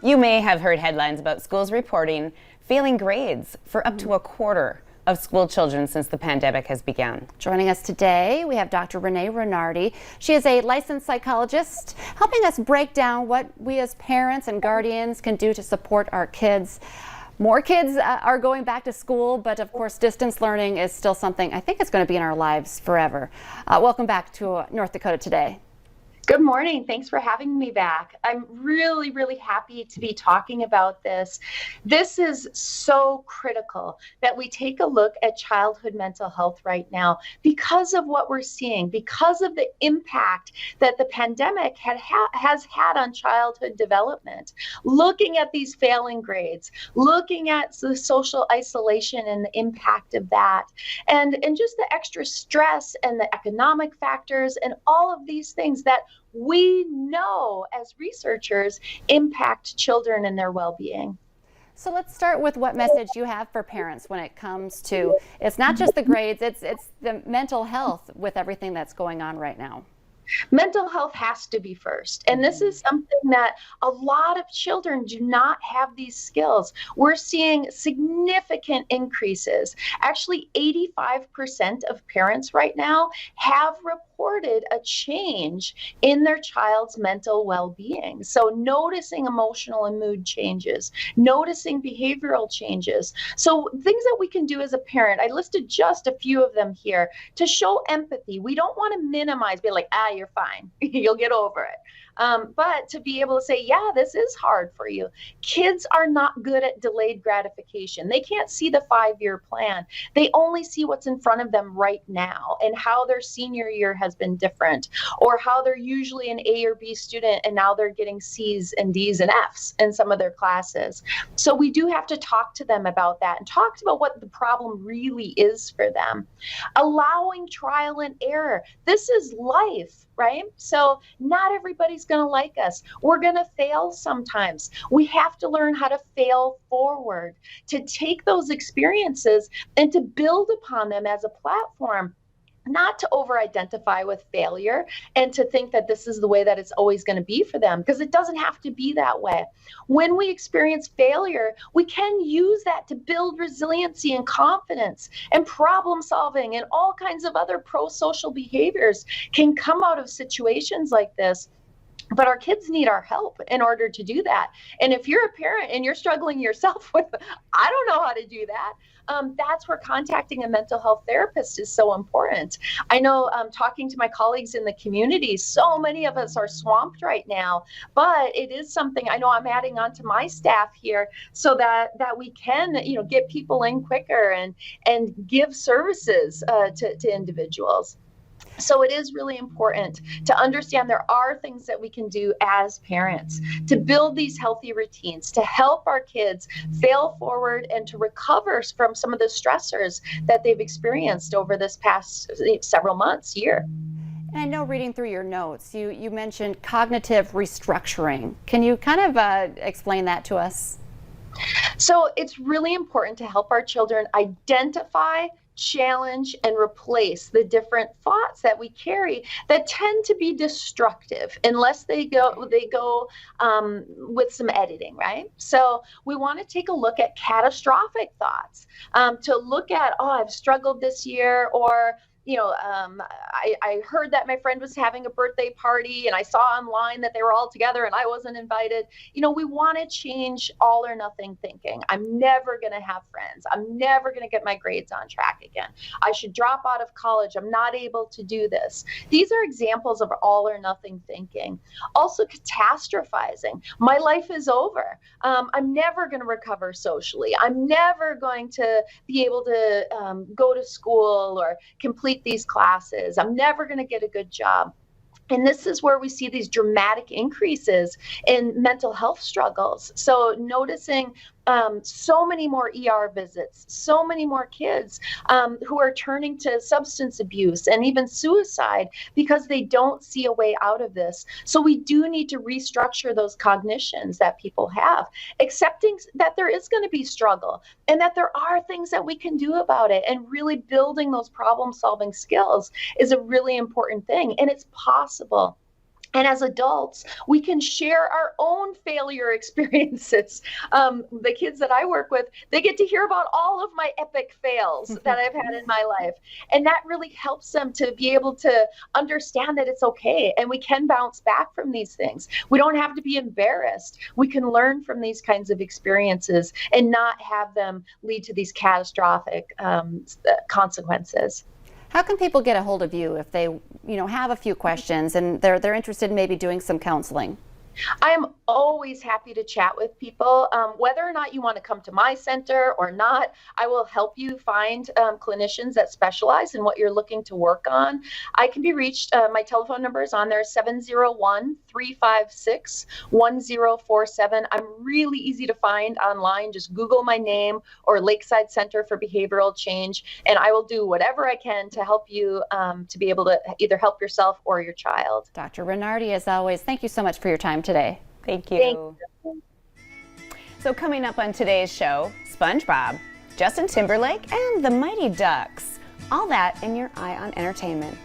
You may have heard headlines about schools reporting failing grades for up to a quarter of school children since the pandemic has begun. Joining us today, we have Dr. Reinardy. She is a licensed psychologist, helping us break down what we as parents and guardians can do to support our kids. More kids are going back to school, but of course distance learning is still something I think is going to be in our lives forever. Welcome back to North Dakota Today. Good morning. Thanks for having me back. I'm really, really happy to be talking about this. This is so critical that we take a look at childhood mental health right now because of what we're seeing, because of the impact that the pandemic has had on childhood development. Looking at these failing grades, looking at the social isolation and the impact of that, and just the extra stress and the economic factors and all of these things that we know as researchers impact children and their well-being. So let's start with what message you have for parents when it comes to, it's not just the grades, it's the mental health with everything that's going on right now. Mental health has to be first. And this is something that a lot of children do not have these skills. We're seeing significant increases. Actually, 85% of parents right now have reported a change in their child's mental well-being. So noticing emotional and mood changes, noticing behavioral changes. So things that we can do as a parent, I listed just a few of them here to show empathy. We don't want to minimize, be like, you're fine, you'll get over it. But to be able to say, yeah, this is hard for you. Kids are not good at delayed gratification. They can't see the 5-year plan. They only see what's in front of them right now and how their senior year has been different, or how they're usually an A or B student and now they're getting C's and D's and F's in some of their classes. So we do have to talk to them about that and talk about what the problem really is for them. Allowing trial and error. This is life, right? So not everybody's going to like us. We're going to fail sometimes. We have to learn how to fail forward, to take those experiences and to build upon them as a platform. Not to over-identify with failure and to think that this is the way that it's always going to be for them, because it doesn't have to be that way. When we experience failure, we can use that to build resiliency and confidence, and problem solving and all kinds of other pro-social behaviors can come out of situations like this. But our kids need our help in order to do that. And if you're a parent and you're struggling yourself with, I don't know how to do that, that's where contacting a mental health therapist is so important. I know talking to my colleagues in the community, so many of us are swamped right now, but it is something I know I'm adding on to my staff here so that we can, get people in quicker and give services to individuals. So it is really important to understand there are things that we can do as parents to build these healthy routines, to help our kids fail forward and to recover from some of the stressors that they've experienced over this past several months, year. And I know reading through your notes, you mentioned cognitive restructuring. Can you kind of explain that to us? So it's really important to help our children identify, challenge, and replace the different thoughts that we carry that tend to be destructive unless they go with some editing, right? So we want to take a look at catastrophic thoughts, to look at, I've struggled this year, or I heard that my friend was having a birthday party and I saw online that they were all together and I wasn't invited. We want to change all or nothing thinking. I'm never going to have friends. I'm never going to get my grades on track again. I should drop out of college. I'm not able to do this. These are examples of all or nothing thinking. Also catastrophizing. My life is over. I'm never going to recover socially. I'm never going to be able to go to school or complete these classes. I'm never going to get a good job. And this is where we see these dramatic increases in mental health struggles. So noticing so many more ER visits, so many more kids who are turning to substance abuse and even suicide because they don't see a way out of this. So we do need to restructure those cognitions that people have, accepting that there is going to be struggle and that there are things that we can do about it, and really building those problem-solving skills is a really important thing, and it's possible. And as adults, we can share our own failure experiences. The kids that I work with, they get to hear about all of my epic fails that I've had in my life. And that really helps them to be able to understand that it's okay and we can bounce back from these things. We don't have to be embarrassed. We can learn from these kinds of experiences and not have them lead to these catastrophic consequences. How can people get a hold of you if they, have a few questions and they're interested in maybe doing some counseling? I am always happy to chat with people. Whether or not you want to come to my center or not, I will help you find clinicians that specialize in what you're looking to work on. I can be reached. My telephone number is on there, 701-356-1047. I'm really easy to find online. Just Google my name or Lakeside Center for Behavioral Change, and I will do whatever I can to help you to be able to either help yourself or your child. Dr. Reinardy, as always, thank you so much for your time today. Thank you. So coming up on today's show, SpongeBob, Justin Timberlake, and the Mighty Ducks. All that in your Eye on Entertainment.